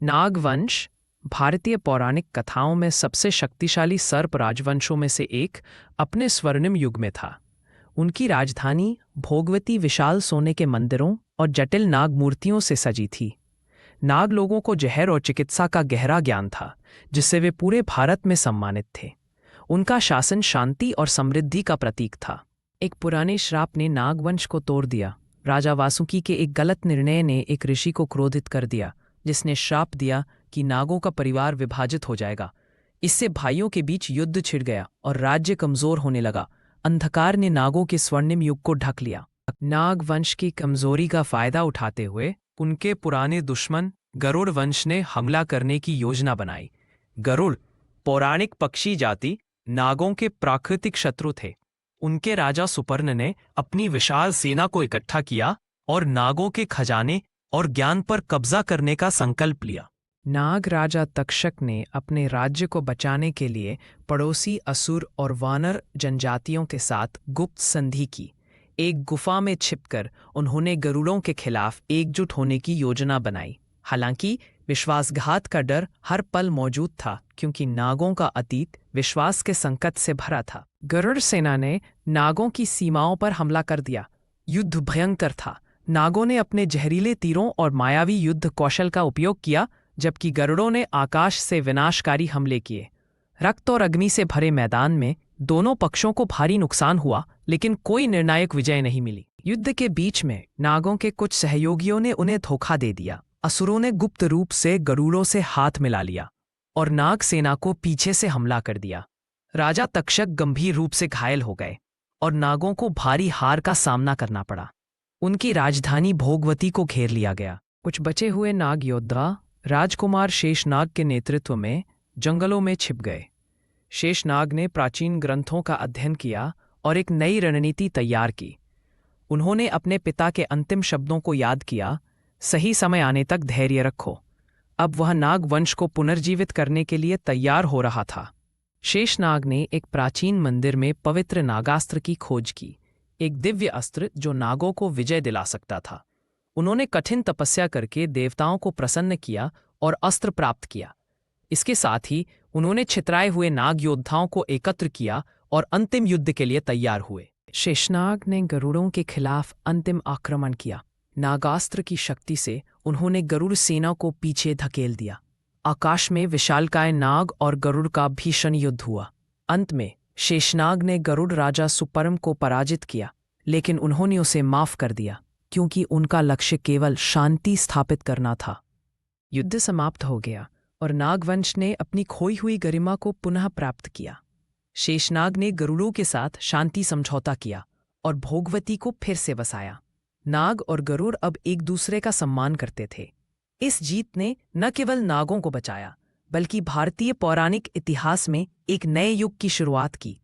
नागवंश भारतीय पौराणिक कथाओं में सबसे शक्तिशाली सर्प राजवंशों में से एक अपने स्वर्णिम युग में था। उनकी राजधानी भोगवती विशाल सोने के मंदिरों और जटिल नाग मूर्तियों से सजी थी। नाग लोगों को जहर और चिकित्सा का गहरा ज्ञान था, जिससे वे पूरे भारत में सम्मानित थे। उनका शासन शांति और समृद्धि का प्रतीक था। एक पुराने श्राप ने नागवंश को तोड़ दिया। राजा वासुकी के एक गलत निर्णय ने एक ऋषि को क्रोधित कर दिया, जिसने श्राप दिया कि नागों का परिवार विभाजित हो जाएगा। इससे भाइयों के बीच युद्ध छिड़ गया और राज्य कमजोर होने लगा। अंधकार ने नागों के स्वर्णिम युग को ढक लिया। नागवंश की कमजोरी का फायदा उठाते हुए उनके पुराने दुश्मन गरुड़ वंश ने हमला करने की योजना बनाई। गरुड़ पौराणिक पक्षी जाति नागों के प्राकृतिक शत्रु थे। उनके राजा सुपर्ण ने अपनी विशाल सेना को इकट्ठा किया और नागों के खजाने और ज्ञान पर कब्जा करने का संकल्प लिया। नाग राजा तक्षक ने अपने राज्य को बचाने के लिए पड़ोसी असुर और वानर जनजातियों के साथ गुप्त संधि की। एक गुफा में छिपकर उन्होंने गरुड़ों के खिलाफ एकजुट होने की योजना बनाई। हालांकि विश्वासघात का डर हर पल मौजूद था, क्योंकि नागों का अतीत विश्वास के संकट से भरा था। गरुड़ सेना ने नागों की सीमाओं पर हमला कर दिया। युद्ध भयंकर था। नागों ने अपने जहरीले तीरों और मायावी युद्ध कौशल का उपयोग किया, जबकि गरुड़ों ने आकाश से विनाशकारी हमले किए। रक्त और अग्नि से भरे मैदान में दोनों पक्षों को भारी नुकसान हुआ, लेकिन कोई निर्णायक विजय नहीं मिली। युद्ध के बीच में नागों के कुछ सहयोगियों ने उन्हें धोखा दे दिया। असुरों ने गुप्त रूप से गरुड़ों से हाथ मिला लिया और नाग सेना को पीछे से हमला कर दिया। राजा तक्षक गंभीर रूप से घायल हो गए और नागों को भारी हार का सामना करना पड़ा। उनकी राजधानी भोगवती को घेर लिया गया। कुछ बचे हुए नाग योद्धा राजकुमार शेषनाग के नेतृत्व में जंगलों में छिप गए। शेषनाग ने प्राचीन ग्रंथों का अध्ययन किया और एक नई रणनीति तैयार की। उन्होंने अपने पिता के अंतिम शब्दों को याद किया, सही समय आने तक धैर्य रखो। अब वह नाग वंश को पुनर्जीवित करने के लिए तैयार हो रहा था। शेषनाग ने एक प्राचीन मंदिर में पवित्र नागास्त्र की खोज की, एक दिव्य अस्त्र जो नागों को विजय दिला सकता था। उन्होंने कठिन तपस्या करके देवताओं को प्रसन्न किया और अस्त्र प्राप्त किया। इसके साथ ही उन्होंने छितराए हुए नाग योद्धाओं को एकत्र किया और अंतिम युद्ध के लिए तैयार हुए। शेषनाग ने गरुड़ों के खिलाफ अंतिम आक्रमण किया। नागास्त्र की शक्ति से उन्होंने गरुड़ सेना को पीछे धकेल दिया। आकाश में विशालकाय नाग और गरुड़ का भीषण युद्ध हुआ। अंत में शेषनाग ने गरुड़ राजा सुपर्म को पराजित किया, लेकिन उन्होंने उसे माफ कर दिया, क्योंकि उनका लक्ष्य केवल शांति स्थापित करना था। युद्ध समाप्त हो गया और नागवंश ने अपनी खोई हुई गरिमा को पुनः प्राप्त किया। शेषनाग ने गरुड़ों के साथ शांति समझौता किया और भोगवती को फिर से बसाया। नाग और गरुड़ अब एक दूसरे का सम्मान करते थे। इस जीत ने न केवल नागों को बचाया, बल्कि भारतीय पौराणिक इतिहास में एक नए युग की शुरुआत की।